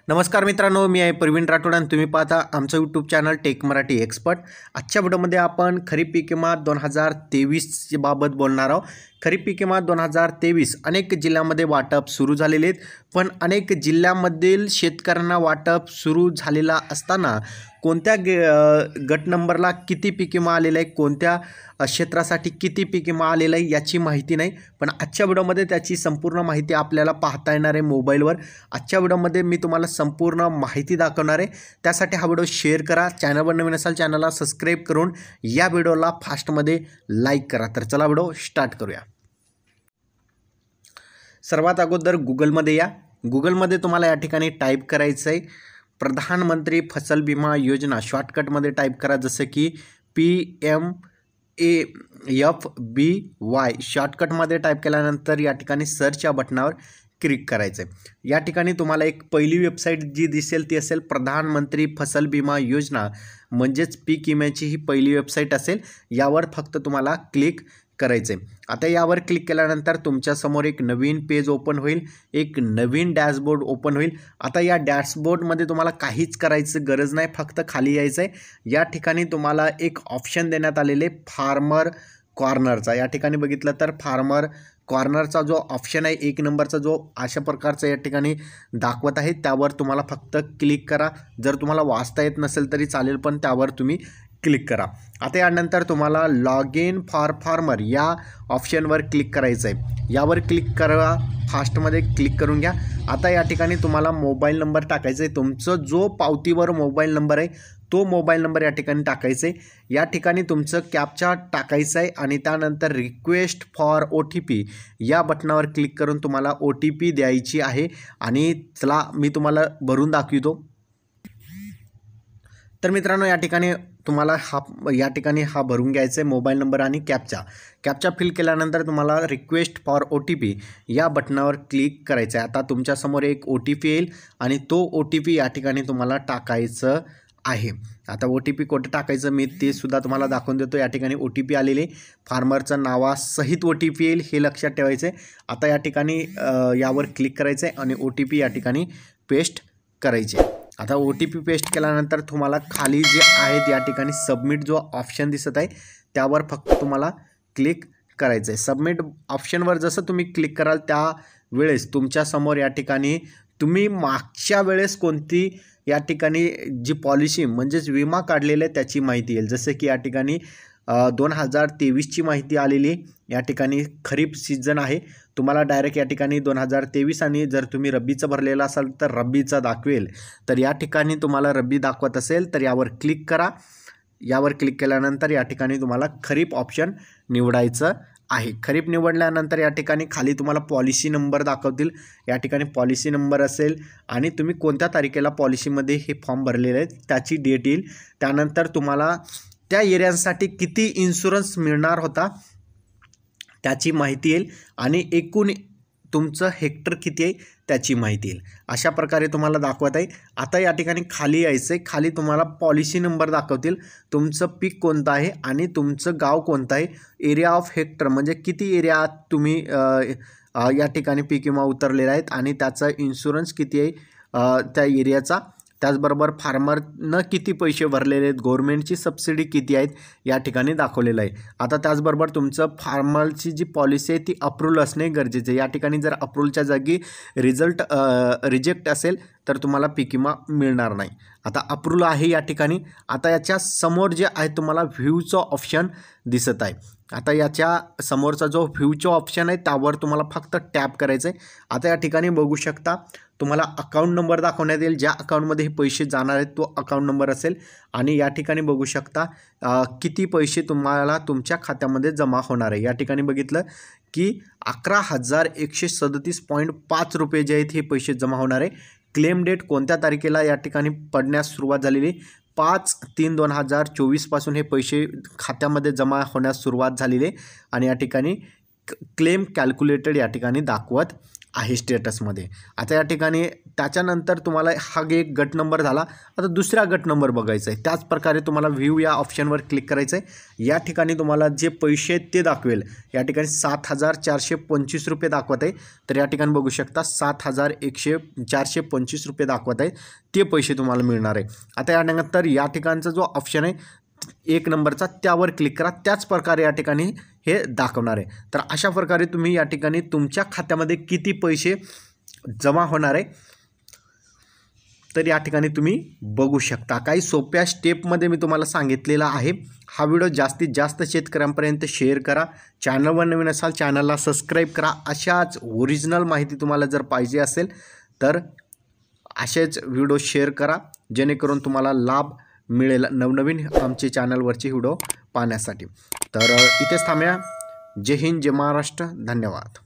नमस्कार मित्रांनो, मी आहे प्रवीण राठोड आणि तुम्ही पाहता आमचं YouTube channel tech Marathi expert. आजच्या व्हिडिओमध्ये आपण खरीप पीक विमा 2023 बाबत बोलणार आहोत। खरीप पीक विमा 2023 अनेक जिल्ह्यांमध्ये वाटप सुरू झालेले आहेत, पण अनेक जिल्ह्यांमधील शेतकऱ्यांना वाटप सुरू झालेला असताना कोणत्या गट नंबरला किती पीक विमा आलेला आहे, कोणत्या क्षेत्रासाठी किती पीक विमा आलेला आहे याची माहिती नाही। पण आजच्या व्हिडिओमध्ये त्याची संपूर्ण माहिती आपल्याला पाहता येणार आहे मोबाईलवर। आजच्या व्हिडिओमध्ये मी तुम्हाला संपूर्ण माहिती दाखवणार आहे। त्यासाठी हा व्हिडिओ शेअर करा, चॅनलवर नवीन असाल चॅनलला सबस्क्राइब करून या व्हिडिओला फास्टमध्ये लाईक करा। तर चला व्हिडिओ स्टार्ट करूया। सर्वात अगोदर गूगलमध्ये या। गूगलमध्ये तुम्हाला या ठिकाणी टाईप करायचं आहे प्रधानमंत्री फसल विमा योजना। शॉर्टकटमध्ये टाईप करा, जसं की PMAFBY। शॉर्टकटमध्ये टाईप केल्यानंतर या ठिकाणी सर्च या बटनावर क्लिक करायचं आहे। या ठिकाणी तुम्हाला एक पहिली वेबसाईट जी दिसेल ती असेल प्रधानमंत्री फसल विमा योजना, म्हणजेच पीक विम्याची ही पहिली वेबसाईट असेल। यावर फक्त तुम्हाला क्लिक करायचे। आता यावर क्लिक केल्यानंतर तुमच्यासमोर एक नवीन पेज ओपन होईल, एक नवीन डॅशबोर्ड ओपन होईल। आता या डॅशबोर्डमध्ये तुम्हाला काहीच करायचं गरज नाही, फक्त खाली यायचं आहे। या ठिकाणी तुम्हाला एक ऑप्शन देण्यात आलेले फार्मर कॉर्नरचा। या ठिकाणी बघितलं तर फार्मर कॉर्नरचा जो ऑप्शन आहे, एक नंबरचा जो अशा प्रकारचा या ठिकाणी दाखवत आहे, त्यावर तुम्हाला फक्त क्लिक करा। जर तुम्हाला वाचता येत नसेल तरी चालेल, पण त्यावर तुम्ही क्लिक करा। आता यानंतर तुम्हाला लॉग इन फॉर फार्मर या ऑप्शनवर क्लिक करायचं आहे। यावर क्लिक करा, फास्टमध्ये क्लिक करून घ्या। आता या ठिकाणी तुम्हाला मोबाईल नंबर टाकायचा आहे। तुमचं जो पावतीवर मोबाईल नंबर आहे तो मोबाईल नंबर या ठिकाणी टाकायचा आहे। या ठिकाणी तुमचं कॅप्चा टाकायचं आहे आणि त्यानंतर रिक्वेस्ट फॉर OTP या बटनावर क्लिक करून तुम्हाला OTP द्यायची आहे। आणि चला मी तुम्हाला भरून दाखवतो। तर मित्रांनो, या ठिकाणी तुम्हाला हा भरून घ्यायचा आहे मोबाईल नंबर आणि कॅप्चा फिल केल्यानंतर तुम्हाला रिक्वेस्ट फॉर OTP या बटनावर क्लिक करायचं आहे। आता तुमच्यासमोर एक OTP येईल आणि तो OTP या ठिकाणी तुम्हाला टाकायचं आहे। आता OTP कुठे टाकायचं मी ते सुद्धा तुम्हाला दाखवून देतो। या ठिकाणी OTP आलेले फार्मरचं नावासहित OTP येईल, हे लक्षात ठेवायचं आहे। आता या ठिकाणी यावर क्लिक करायचं आहे आणि OTP या ठिकाणी पेस्ट करायचे। आता OTP पेस्ट केल्यानंतर तुम्हाला खाली जे आहेत या ठिकाणी सबमिट जो ऑप्शन दिसत आहे त्यावर फक्त तुम्हाला क्लिक करायचं आहे। सबमिट ऑप्शनवर जसं तुम्ही क्लिक कराल त्यावेळेस तुमच्यासमोर या ठिकाणी तुम्ही मागच्या वेळेस कोणती या ठिकाणी जी पॉलिसी म्हणजेच विमा काढलेला आहे त्याची माहिती येईल। जसं की या ठिकाणी 2023ची माहिती आलेली। या ठिकाणी खरीप सीझन आहे, तुम्हाला डायरेक्ट या ठिकाणी 2023 आणि जर तुम्ही रब्बीचं भरलेलं असाल तर रब्बीचा दाखवेल। तर या ठिकाणी तुम्हाला रब्बी दाखवत असेल तर यावर क्लिक करा। यावर क्लिक केल्यानंतर या ठिकाणी तुम्हाला खरीप ऑप्शन निवडायचं आहे। खरीप निवडल्यानंतर या ठिकाणी खाली तुम्हाला पॉलिसी नंबर दाखवतील। या ठिकाणी पॉलिसी नंबर असेल आणि तुम्ही कोणत्या तारखेला पॉलिसीमध्ये हे फॉर्म भरलेले आहेत त्याची डेट येईल। त्यानंतर तुम्हाला त्या एरियांसाठी किती इन्शुरन्स मिळणार होता त्याची माहिती येईल आणि एकूण तुमचं हेक्टर किती आहे त्याची माहिती येईल। अशा प्रकारे तुम्हाला दाखवत आहे। आता या ठिकाणी खाली यायचं आहे, खाली तुम्हाला पॉलिसी नंबर दाखवतील, तुमचं पीक कोणतं आहे आणि तुमचं गाव कोणतं आहे, एरिया ऑफ हेक्टर म्हणजे किती एरियात तुम्ही या ठिकाणी पीक विमा उतरलेला आहेत आणि त्याचा इन्शुरन्स किती आहे त्या एरियाचा। त्याचबरोबर फार्मरनं किती पैसे भरलेले आहेत, गव्हर्नमेंटची सबसिडी किती आहेत या ठिकाणी दाखवलेलं आहे। आता त्याचबरोबर तुमचं फार्मरची जी पॉलिसी आहे ती अप्रूव्हल असणे गरजेचे आहे। या ठिकाणी जर अप्रूव्हलच्या जागी रिजेक्ट असेल तर तुम्हाला पीक विमा मिळणार नाही। आता अप्रूव्हल आहे या ठिकाणी। आता याच्या समोर जे आहे तुम्हाला व्ह्यूचं ऑप्शन दिसत आहे। आता याच्या समोरचा जो व्ह्यूचं ऑप्शन आहे त्यावर तुम्हाला फक्त टॅप करायचं आहे। आता या ठिकाणी बघू शकता तुम्हाला अकाउंट नंबर दाखवण्यात येईल, ज्या अकाउंटमध्ये हे पैसे जाणार आहेत तो अकाउंट नंबर असेल। आणि या ठिकाणी बघू शकता किती पैसे तुम्हाला तुमच्या खात्यामध्ये जमा होणार आहे। या ठिकाणी बघितलं की 11,137.5 रुपये जे आहेत हे पैसे जमा होणार आहे। क्लेम डेट कोणत्या तारखेला या ठिकाणी पडण्यास सुरुवात झालेली, 5/3/2024 पासून हे पैसे खात्यामध्ये जमा होण्यास सुरुवात झालेली आणि या ठिकाणी क्लेम कॅल्क्युलेटेड या ठिकाणी दाखवत आहे स्टेटसमध्ये. आता या ठिकाणी त्याच्यानंतर तुम्हाला हा एक गट नंबर झाला. आता दुसरा गट नंबर बघायचा आहे. त्याच प्रकारे तुम्हाला व्ह्यू या ऑप्शनवर क्लिक करायचं आहे. या ठिकाणी तुम्हाला जे पैसे आहेत ते दाखवेल. या ठिकाणी 7,425 रुपये दाखवत आहे. तर या ठिकाणी बघू शकता 7,425 रुपये दाखवत आहे. ते पैसे तुम्हाला मिळणार आहे. आता यानंतर या ठिकाणचा जो ऑप्शन आहे 1 नंबरचा त्यावर क्लिक करा. त्याच प्रकारे या ठिकाणी हे दाखवणार आहे. तर अशा प्रकारे तुम्ही या ठिकाणी तुमच्या खात्यामध्ये किती पैसे जमा होणार आहे तर या ठिकाणी तुम्ही बघू शकता. काही सोप्या स्टेपमध्ये मी तुम्हाला सांगितलेला आहे. हा व्हिडिओ जास्तीत जास्त शेतकऱ्यांपर्यंत शेअर करा. चॅनलवर नवीन असाल चॅनलला सबस्क्राईब करा. अशाच ओरिजिनल माहिती तुम्हाला जर पाहिजे असेल तर असेच व्हिडिओ शेअर करा जेणेकरून तुम्हाला लाभ मिळेल नवनवीन आमचे चॅनलवरचे व्हिडिओ पाहण्यासाठी. तर इथेच थांबूया. जय हिंद, जय महाराष्ट्र. धन्यवाद.